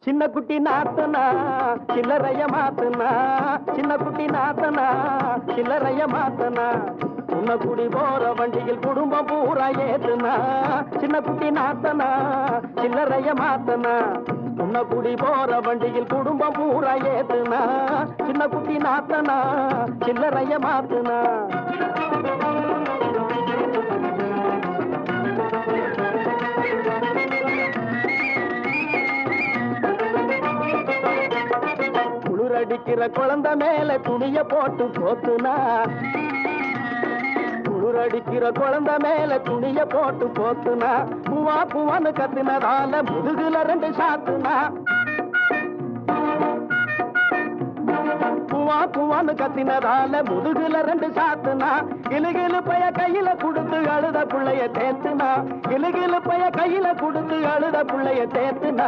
சின்ன குட்டி நாத்தனா சில்லறைய மாத்தனா, சின்ன குட்டி நாத்தனா சில்லறைய மாத்தனா, உன்ன குடி போற வண்டியில் குடும்பம் பூரா ஏத்துனா, சின்ன குட்டி நாத்தனா சில்லறைய மாத்தனா, உன்ன குடி போற வண்டியில் குடும்பம் பூரா ஏத்துனா, சின்ன குட்டி நாத்தனா சில்லறைய மாத்தனா. குளிரடிக்கிற குழந்தை மேல துணிய போட்டு போத்துனா, குளிரடிக்கிற குழந்தை மேல துணிய போட்டு போத்துனா, பூவா பூவான்னு கத்துனதால முதுகுல 2 சாத்துனா, பூவா பூவான்னு கத்தினதால முதுகுல 2 சாத்துனா, கிளுகிளு பைய கையில கொடுத்து அழுத புள்ளைய தேத்துனா, கிளுகிளு பைய கையில கொடுத்து அழுத புள்ளைய தேத்துனா,